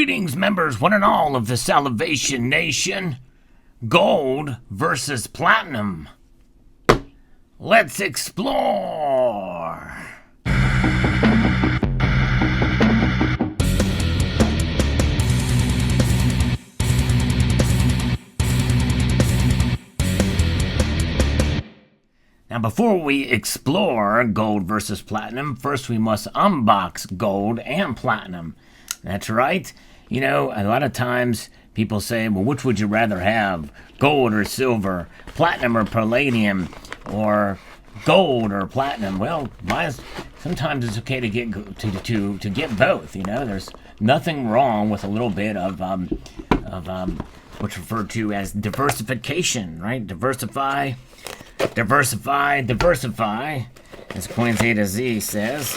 Greetings, members, one and all of the Salivation Nation. Gold versus platinum. Let's explore. Now, before we explore gold versus platinum, first we must unbox gold and platinum. That's right. You know, a lot of times people say, well, which would you rather have? Gold or silver? Platinum or palladium? Or gold or platinum? Well, sometimes it's okay to get to get both. You know, there's nothing wrong with a little bit of what's referred to as diversification, right? Diversify, as Coins A to Z says.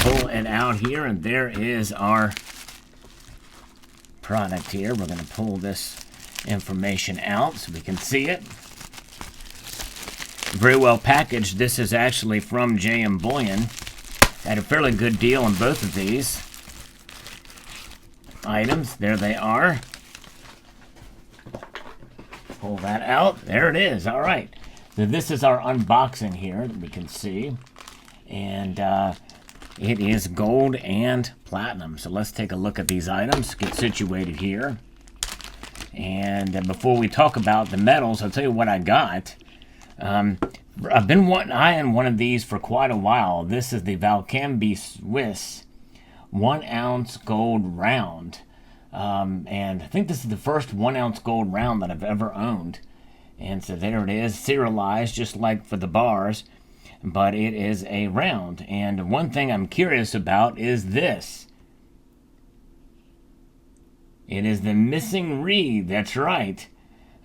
Pull it out here, and there is our product here. We're going to pull this information out so we can see it. Very well packaged. This is actually from J.M. Bullion. Had a fairly good deal on both of these items. There they are. Pull that out. There it is. All right. So this is our unboxing here that we can see. And it is gold and platinum. So let's take a look at these items, get situated here. And before we talk about the metals, I'll tell you what I got. I've been eyeing one of these for quite a while. This is the Valcambi Swiss 1 ounce gold round. And I think this is the first 1 ounce gold round that I've ever owned. And so there it is, serialized just like for the bars. But it is a round. And one thing I'm curious about is this. It is the missing reed. That's right.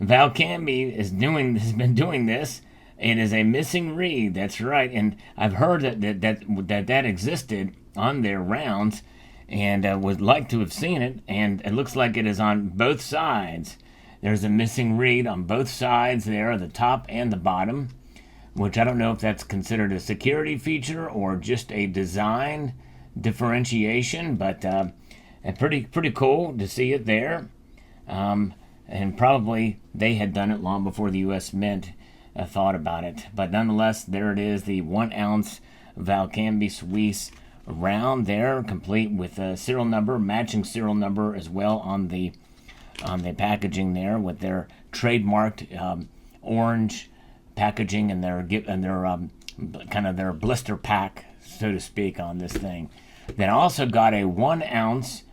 Valcambi has been doing this. It is a missing reed. That's right. And I've heard that existed on their rounds, and would like to have seen it. And it looks like it is on both sides. There's a missing reed on both sides there, the top and the bottom, which I don't know if that's considered a security feature or just a design differentiation, but pretty cool to see it there. And probably they had done it long before the U.S. Mint thought about it. But nonetheless, there it is, the 1 ounce Valcambi Swiss round there, complete with a serial number, matching serial number as well on the packaging there, with their trademarked orange packaging and their kind of their blister pack, so to speak, on this thing. Then I also got a 1 ounce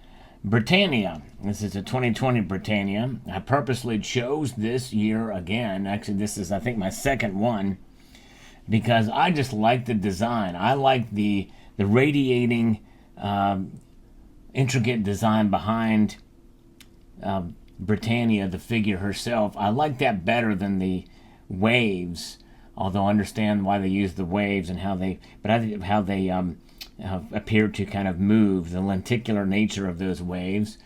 Britannia. This is a 2020 Britannia. I purposely chose this year again. Actually, this is, I think, my second one, because I just like the design. I like the radiating, intricate design behind Britannia, the figure herself. I like that better than the waves, although I understand why they use the waves and how they appear to kind of move, the lenticular nature of those waves,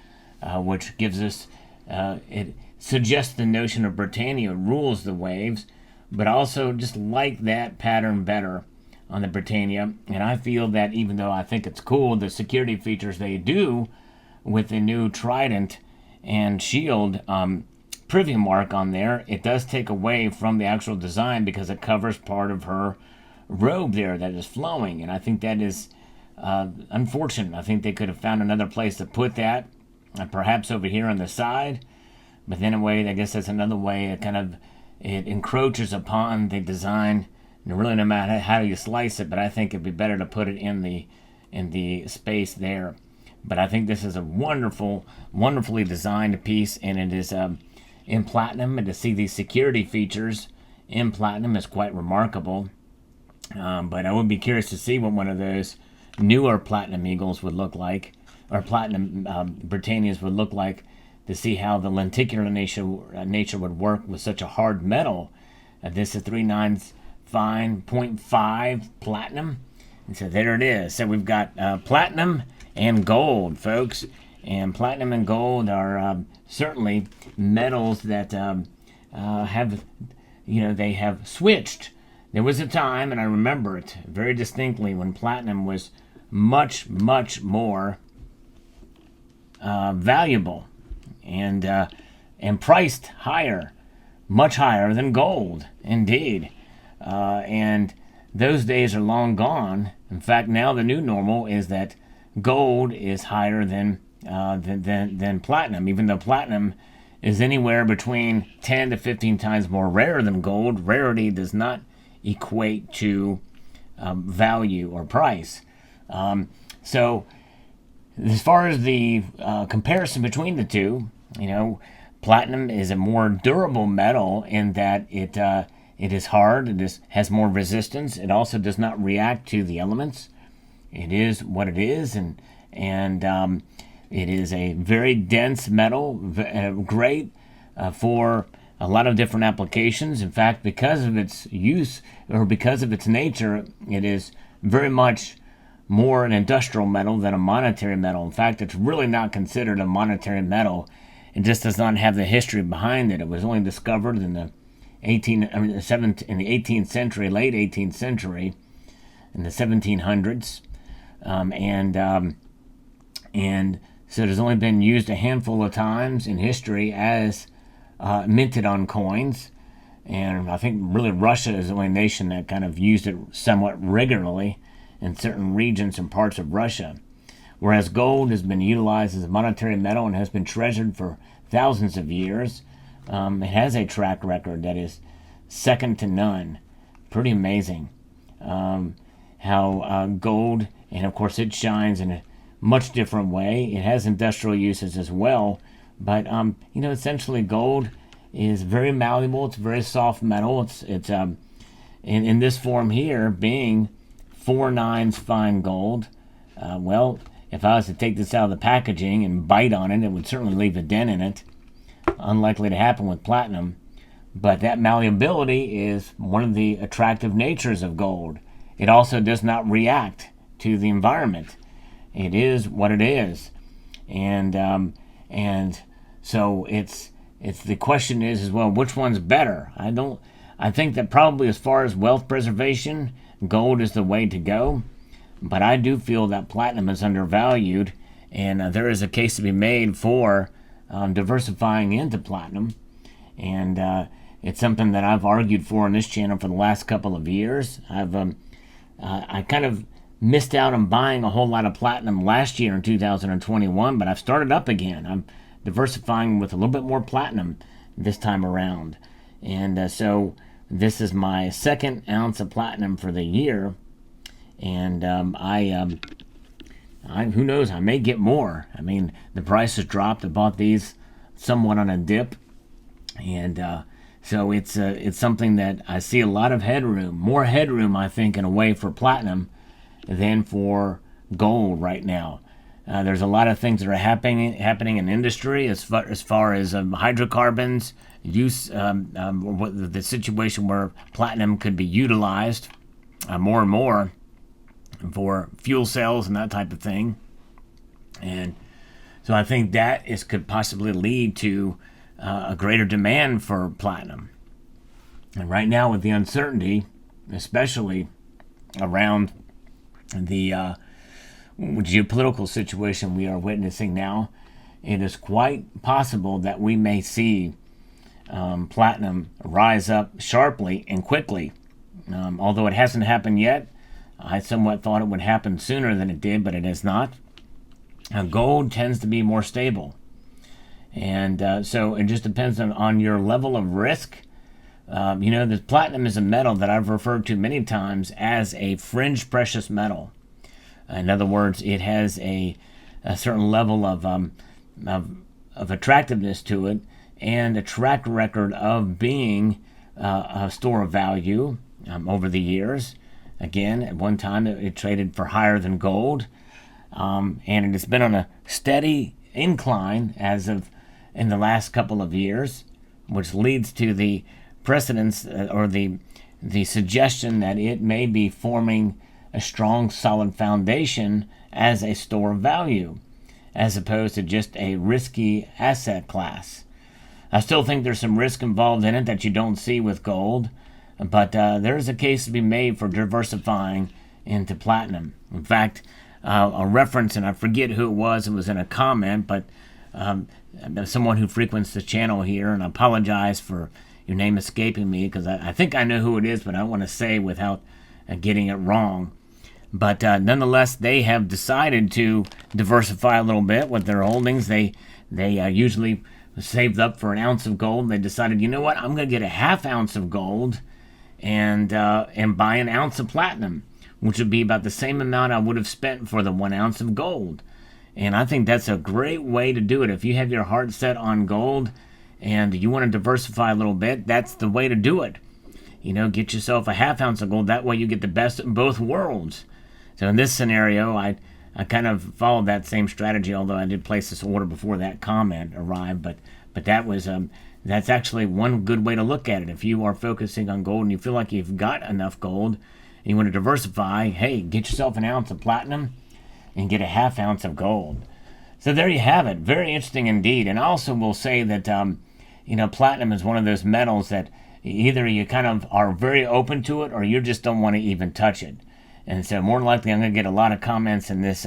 which gives us, it suggests the notion of Britannia rules the waves, but also just like that pattern better on the Britannia. And I feel that even though I think it's cool, the security features they do with the new trident and shield privy mark on there, it does take away from the actual design because it covers part of her robe there that is flowing, and I think that is unfortunate. I think they could have found another place to put that, perhaps over here on the side, but then a way, I guess that's another way it encroaches upon the design, and really no matter how you slice it, but I think it'd be better to put it in the space there. But I think this is a wonderfully designed piece, and it is in platinum, and to see these security features in platinum is quite remarkable. But I would be curious to see what one of those newer platinum eagles would look like, or platinum Britannias would look like, to see how the lenticular nature would work with such a hard metal. This is 3/9 fine 0.5 platinum, and so there it is. So we've got platinum and gold, folks. And platinum and gold are certainly metals that have, they have switched. There was a time, and I remember it very distinctly, when platinum was much, much more valuable and priced higher, much higher than gold, indeed. And those days are long gone. In fact, now the new normal is that gold is higher than platinum, even though platinum is anywhere between 10 to 15 times more rare than gold. Rarity does not equate to value or price. So as far as the comparison between the two, platinum is a more durable metal in that it is hard, has more resistance. It also does not react to the elements. It is what it is, and it is a very dense metal, great for a lot of different applications. In fact, because of its use or because of its nature, it is very much more an industrial metal than a monetary metal. In fact, it's really not considered a monetary metal. It just does not have the history behind it. It was only discovered in the 18th century, late 18th century, in the 1700s, and so it has only been used a handful of times in history as minted on coins. And I think really Russia is the only nation that kind of used it somewhat regularly in certain regions and parts of Russia. Whereas gold has been utilized as a monetary metal and has been treasured for thousands of years. It has a track record that is second to none. Pretty amazing how gold, and of course it shines in a much different way. It has industrial uses as well, but essentially gold is very malleable. It's a very soft metal. It's in this form here being 4 nines fine gold. Well, if I was to take this out of the packaging and bite on it, it would certainly leave a dent in it. Unlikely to happen with platinum, but that malleability is one of the attractive natures of gold. It also does not react to the environment. It is what it is, and so it's the question is well, which one's better? I think that probably as far as wealth preservation, gold is the way to go, but I do feel that platinum is undervalued, and there is a case to be made for diversifying into platinum, and it's something that I've argued for on this channel for the last couple of years. I kind of missed out on buying a whole lot of platinum last year in 2021, but I've started up again. I'm diversifying with a little bit more platinum this time around, and so this is my 2nd ounce of platinum for the year, and who knows, I may get more. I mean, the price has dropped. I bought these somewhat on a dip, and so it's something that I see a lot of headroom, more headroom, I think, in a way for platinum than for gold right now. There's a lot of things that are happening in industry as far as hydrocarbons use, the situation where platinum could be utilized more and more for fuel cells and that type of thing. And so I think that could possibly lead to a greater demand for platinum. And right now with the uncertainty, especially around the geopolitical situation we are witnessing now, it is quite possible that we may see platinum rise up sharply and quickly. Although it hasn't happened yet, I somewhat thought it would happen sooner than it did, but it has not. Gold tends to be more stable. And so it just depends on your level of risk. The platinum is a metal that I've referred to many times as a fringe precious metal. In other words, it has a certain level of attractiveness to it and a track record of being a store of value over the years. Again, at one time it traded for higher than gold, and it has been on a steady incline as of in the last couple of years, which leads to the precedence or the suggestion that it may be forming a strong, solid foundation as a store of value, as opposed to just a risky asset class. I still think there's some risk involved in it that you don't see with gold, but there is a case to be made for diversifying into platinum. In fact, a reference, and I forget who it was. It was in a comment, but someone who frequents the channel here, and I apologize for your name escaping me because I think I know who it is, but I don't want to say without getting it wrong. But nonetheless, they have decided to diversify a little bit with their holdings. They usually saved up for an ounce of gold. They decided, you know what, I'm going to get a half ounce of gold and buy an ounce of platinum, which would be about the same amount I would have spent for the 1 ounce of gold. And I think that's a great way to do it. If you have your heart set on gold and you want to diversify a little bit, that's the way to do it. You know, get yourself a half ounce of gold. That way you get the best of both worlds. So in this scenario, I kind of followed that same strategy, although I did place this order before that comment arrived. But that was that's actually one good way to look at it. If you are focusing on gold and you feel like you've got enough gold and you want to diversify, hey, get yourself an ounce of platinum and get a half ounce of gold. So there you have it. Very interesting indeed. And I also will say that platinum is one of those metals that either you kind of are very open to it or you just don't want to even touch it. And so more than likely, I'm going to get a lot of comments in this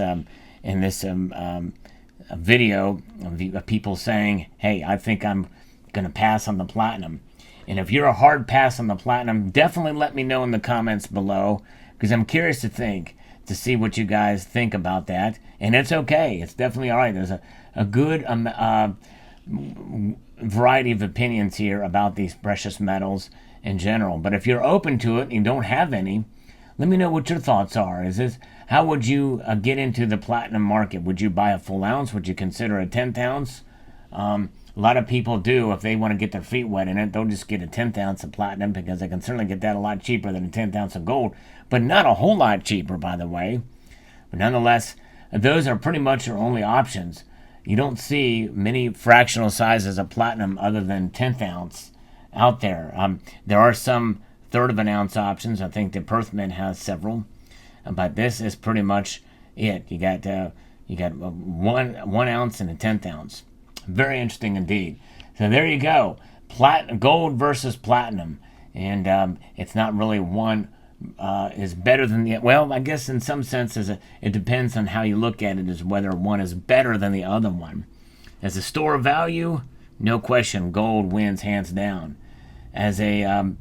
video of people saying, hey, I think I'm going to pass on the platinum. And if you're a hard pass on the platinum, definitely let me know in the comments below, because I'm curious to see what you guys think about that. And it's okay. It's definitely all right. There's a good variety of opinions here about these precious metals in general. But if you're open to it and you don't have any, let me know what your thoughts are. How would you get into the platinum market? Would you buy a full ounce? Would you consider a 10th ounce? A lot of people do. If they want to get their feet wet in it, they'll just get a 10th ounce of platinum, because they can certainly get that a lot cheaper than a 10th ounce of gold, but not a whole lot cheaper, by the way. But nonetheless, those are pretty much your only options. You don't see many fractional sizes of platinum other than 10th ounce out there. There are some third of an ounce options. I think the Perth Mint has several, but this is pretty much it. You got one ounce and a 10th ounce. Very interesting indeed. So there you go. Gold versus platinum, and it's not really one is better than the. Well, I guess in some senses it depends on how you look at it, as whether one is better than the other one. As a store of value, no question, gold wins hands down. As a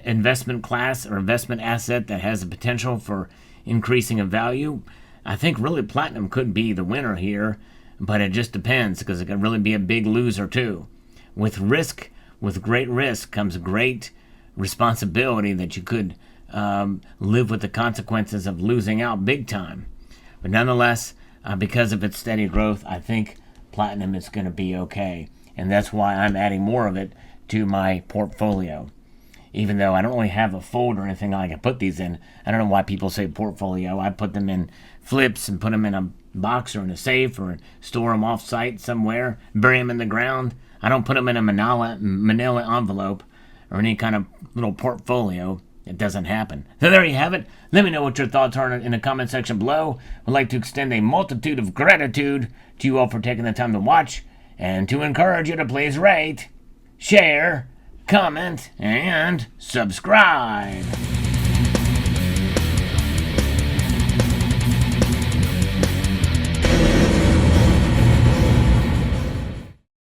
investment class or investment asset that has the potential for increasing in value, I think really platinum could be the winner here, but it just depends, because it can really be a big loser too. With great risk comes great responsibility that you could live with the consequences of losing out big time. But nonetheless, because of its steady growth, I think platinum is going to be okay. And that's why I'm adding more of it to my portfolio. Even though I don't really have a folder or anything I can put these in. I don't know why people say portfolio. I put them in flips and put them in a box or in a safe, or store them off-site somewhere, bury them in the ground. I don't put them in a manila envelope or any kind of little portfolio. It doesn't happen. So there you have it. Let me know what your thoughts are in the comment section below. I'd like to extend a multitude of gratitude to you all for taking the time to watch, and to encourage you to please rate, share, comment, and subscribe.